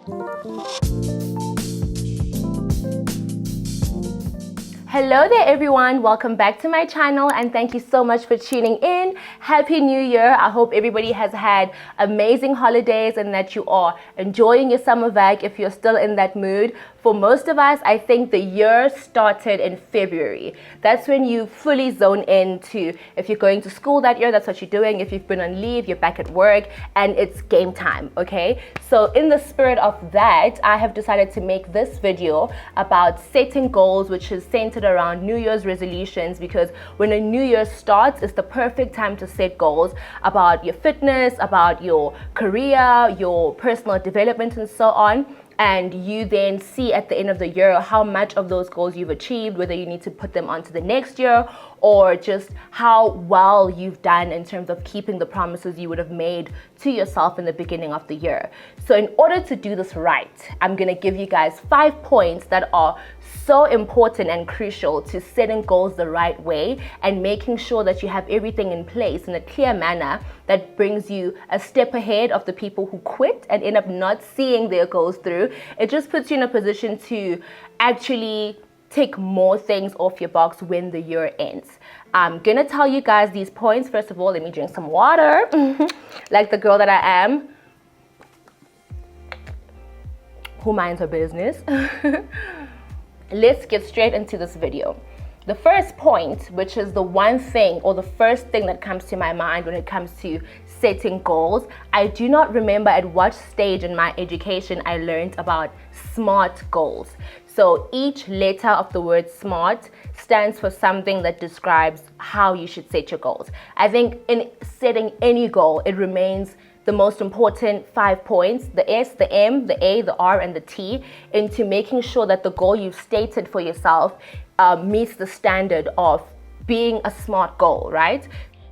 Hello there everyone, welcome back to my channel and thank you so much for tuning in. Happy New Year. I hope everybody has had amazing holidays and that you are enjoying your summer vac if you're still in that mood. For most of us, I think the year started in February. That's when you fully zone into, if you're going to school that year, that's what you're doing. If you've been on leave, you're back at work and it's game time, okay? So in the spirit of that, I have decided to make this video about setting goals, which is centered around New Year's resolutions, because when a new year starts, it's the perfect time to set goals about your fitness, about your career, your personal development and so on. And you then see at the end of the year how much of those goals you've achieved, whether you need to put them onto the next year or just how well you've done in terms of keeping the promises you would have made to yourself in the beginning of the year. So in order to do this right, I'm going to give you guys 5 points that are so important and crucial to setting goals the right way and making sure that you have everything in place in a clear manner that brings you a step ahead of the people who quit and end up not seeing their goals through. It just puts you in a position to actually take more things off your box when the year ends. I'm gonna tell you guys these points. First of all, let me drink some water, like the girl that I am. Who minds her business? Let's get straight into this video. The first point, which is the one thing or the first thing that comes to my mind when it comes to setting goals, I do not remember at what stage in my education I learned about SMART goals. So each letter of the word SMART stands for something that describes how you should set your goals. I think in setting any goal, it remains the most important 5 points, the S, the M, the A, the R, and the T, into making sure that the goal you've stated for yourself meets the standard of being a SMART goal, right?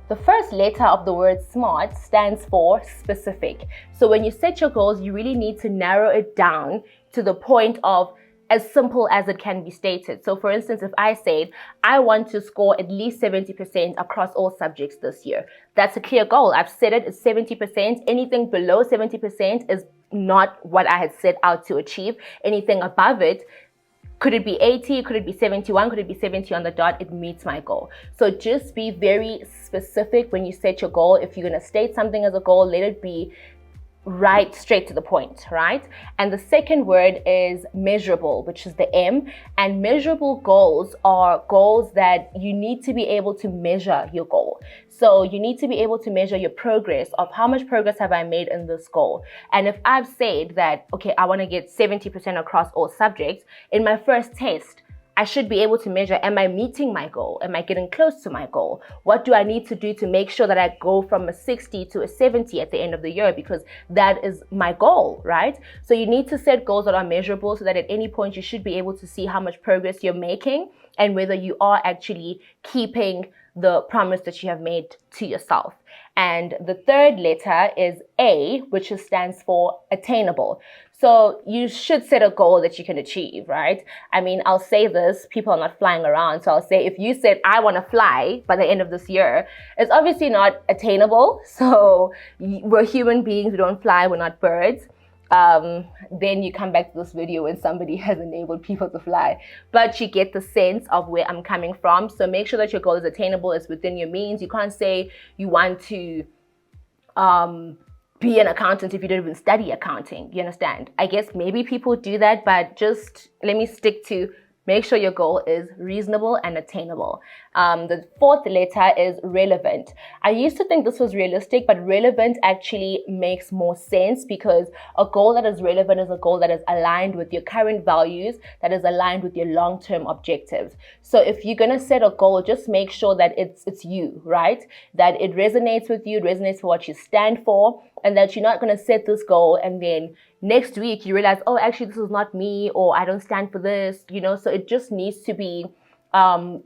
The first letter of the word SMART stands for specific. So when you set your goals, you really need to narrow it down to the point of as simple as it can be stated. So for instance, if I said, I want to score at least 70% across all subjects this year, that's a clear goal. I've set it as 70%. Anything below 70% is not what I had set out to achieve. Anything above it, could it be 80? Could it be 71? Could it be 70 on the dot? It meets my goal. So just be very specific when you set your goal. If you're going to state something as a goal, let it be right straight to the point, right? And the second word is measurable, which is the M. And measurable goals are goals that you need to be able to measure your goal. So you need to be able to measure your progress of how much progress have I made in this goal. And if I've said that, okay, I want to get 70% across all subjects, in my first test, I should be able to measure, am I meeting my goal? Am I getting close to my goal? What do I need to do to make sure that I go from a 60 to a 70 at the end of the year? Because that is my goal, right? So you need to set goals that are measurable so that at any point you should be able to see how much progress you're making and whether you are actually keeping the promise that you have made to yourself. And the third letter is A, which stands for attainable. So you should set a goal that you can achieve, right? I mean, I'll say this, people are not flying around. So I'll say, if you said, I want to fly by the end of this year, it's obviously not attainable. So we're human beings, we don't fly, we're not birds. Then you come back to this video when somebody has enabled people to fly. But you get the sense of where I'm coming from. So make sure that your goal is attainable, it's within your means. You can't say you want to be an accountant if you don't even study accounting. You understand? I guess maybe people do that, but just let me stick to make sure your goal is reasonable and attainable. The fourth letter is relevant. I used to think this was realistic, but relevant actually makes more sense because a goal that is relevant is a goal that is aligned with your current values, that is aligned with your long-term objectives. So if you're going to set a goal, just make sure that it's you, right? That it resonates with you, it resonates for what you stand for, and that you're not going to set this goal and then next week you realize, oh, actually this is not me, or I don't stand for this, you know. So it just needs to be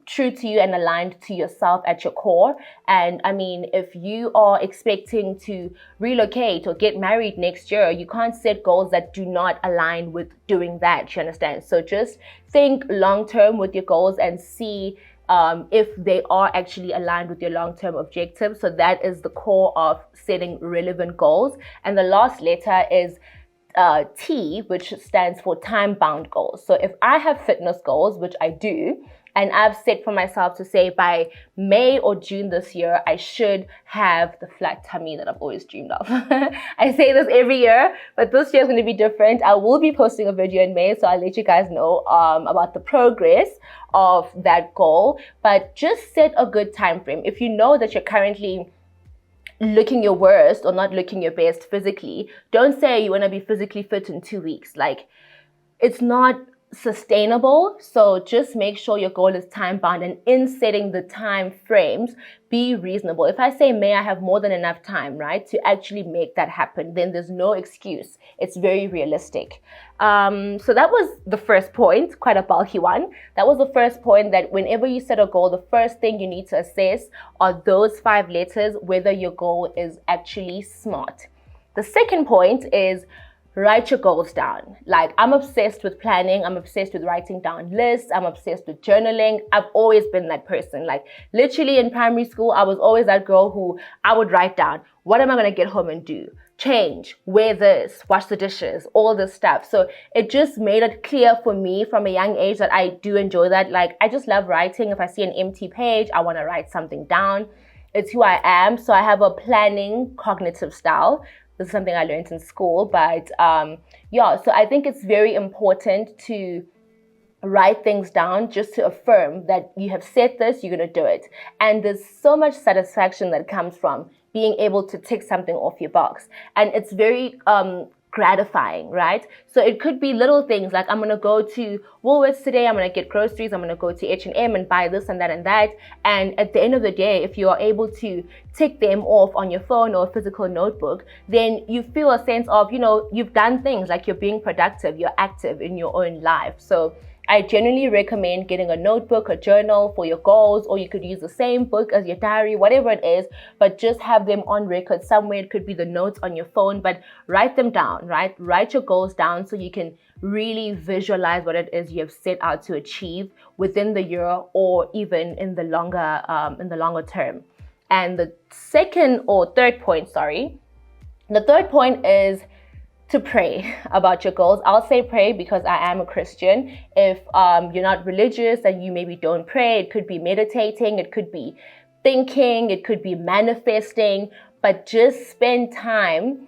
true to you and aligned to yourself at your core. And I mean, if you are expecting to relocate or get married next year, you can't set goals that do not align with doing that, you understand? So just think long term with your goals and see if they are actually aligned with your long-term objectives. So that is the core of setting relevant goals. And the last letter is T, which stands for time-bound goals. So if I have fitness goals, which I do, and I've set for myself to say by May or June this year, I should have the flat tummy that I've always dreamed of. I say this every year, but this year is going to be different. I will be posting a video in May, so I'll let you guys know about the progress of that goal. But just set a good time frame. If you know that you're currently looking your worst or not looking your best physically, don't say you want to be physically fit in 2 weeks. Like, it's not sustainable. So just make sure your goal is time bound, and in setting the time frames, be reasonable. If I say May, I have more than enough time, right, to actually make that happen, then there's no excuse. It's very realistic. So that was the first point, quite a bulky one. That was the first point, that whenever you set a goal, the first thing you need to assess are those 5 letters, whether your goal is actually SMART. The second point is write your goals down. Like, I'm obsessed with planning. I'm obsessed with writing down lists. I'm obsessed with journaling. I've always been that person. Like, literally in primary school, I was always that girl who I would write down, what am I going to get home and do? Change, wear this, wash the dishes, all this stuff. So it just made it clear for me from a young age that I do enjoy that. Like, I just love writing. If I see an empty page, I want to write something down. It's who I am. So I have a planning cognitive style. This is something I learned in school, but yeah, so I think it's very important to write things down just to affirm that you have said this, you're going to do it. And there's so much satisfaction that comes from being able to tick something off your box. And it's very gratifying, right? So it could be little things like, I'm going to go to Woolworths today, I'm going to get groceries, I'm going to go to H&M and buy this and that and that. And at the end of the day, if you are able to tick them off on your phone or a physical notebook, then you feel a sense of, you know, you've done things, like you're being productive, you're active in your own life. So I generally recommend getting a notebook, a journal for your goals, or you could use the same book as your diary, whatever it is, but just have them on record somewhere. It could be the notes on your phone, but write them down, right? Write your goals down so you can really visualize what it is you have set out to achieve within the year, or even in the longer term. And the third point is to pray about your goals. I'll say pray because I am a Christian. If you're not religious and you maybe don't pray, it could be meditating, it could be thinking, it could be manifesting, but just spend time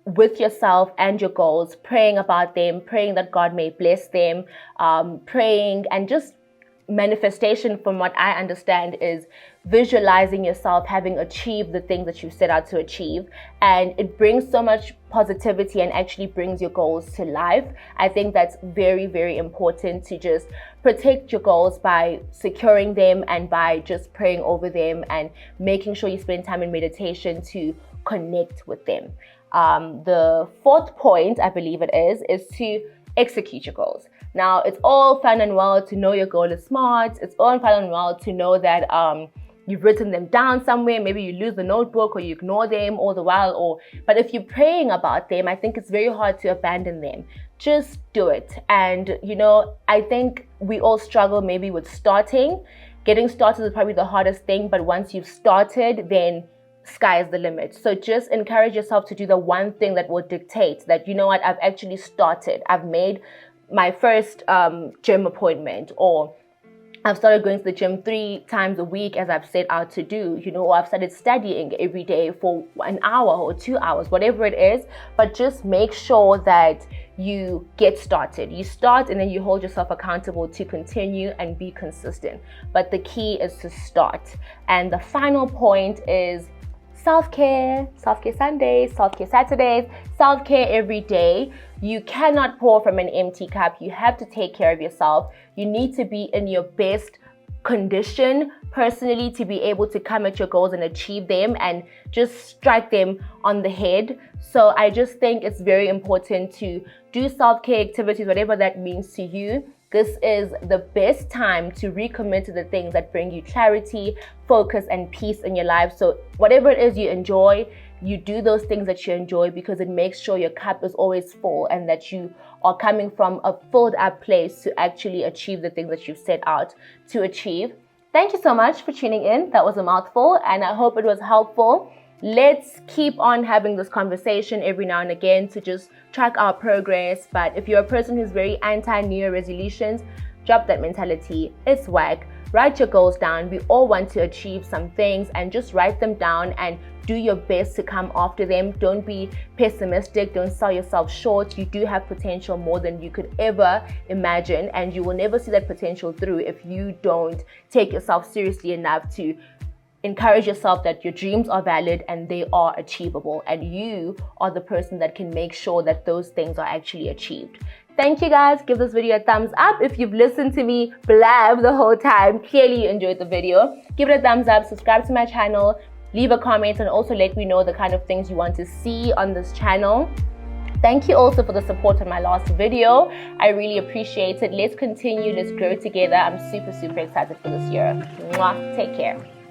with yourself and your goals, praying about them, praying that God may bless them, praying, and just manifestation, from what I understand, is visualizing yourself having achieved the things that you set out to achieve, and it brings so much positivity and actually brings your goals to life. I think that's very, very important, to just protect your goals by securing them and by just praying over them and making sure you spend time in meditation to connect with them. The fourth point, I believe it is to execute your goals. Now, it's all fun and well to know your goal is SMART. It's all fun and well to know that you've written them down somewhere. Maybe you lose the notebook or you ignore them all the while. But if you're praying about them, I think it's very hard to abandon them. Just do it. And, you know, I think we all struggle maybe with starting. Getting started is probably the hardest thing. But once you've started, then sky is the limit. So just encourage yourself to do the one thing that will dictate that, you know what, I've actually started. I've made my first gym appointment, or I've started going to the gym 3 times a week as I've set out to do, you know, or I've started studying every day for 1 hour or 2 hours, whatever it is. But just make sure that you get started. You start and then you hold yourself accountable to continue and be consistent. But the key is to start. And the final point is self-care Sundays, self-care Saturdays, self-care every day. You cannot pour from an empty cup. You have to take care of yourself. You need to be in your best condition personally to be able to come at your goals and achieve them and just strike them on the head. So I just think it's very important to do self-care activities, whatever that means to you. This is the best time to recommit to the things that bring you clarity, focus, and peace in your life. So whatever it is you enjoy, you do those things that you enjoy, because it makes sure your cup is always full and that you are coming from a filled up place to actually achieve the things that you've set out to achieve. Thank you so much for tuning in. That was a mouthful, and I hope it was helpful. let's keep on having this conversation every now and again to just track our progress. But if you're a person who's very anti-New Year resolutions, drop that mentality. It's whack. Write your goals down. We all want to achieve some things, and just write them down and do your best to come after them. Don't be pessimistic. Don't sell yourself short. You do have potential more than you could ever imagine, and you will never see that potential through if you don't take yourself seriously enough to encourage yourself that your dreams are valid and they are achievable, and you are the person that can make sure that those things are actually achieved. Thank you guys. Give this video a thumbs up. If you've listened to me blab the whole time, clearly you enjoyed the video. Give it a thumbs up, subscribe to my channel, leave a comment, and also let me know the kind of things you want to see on this channel. Thank you also for the support on my last video. I really appreciate it. Let's continue, let's grow together. I'm super excited for this year. Mwah. Take care.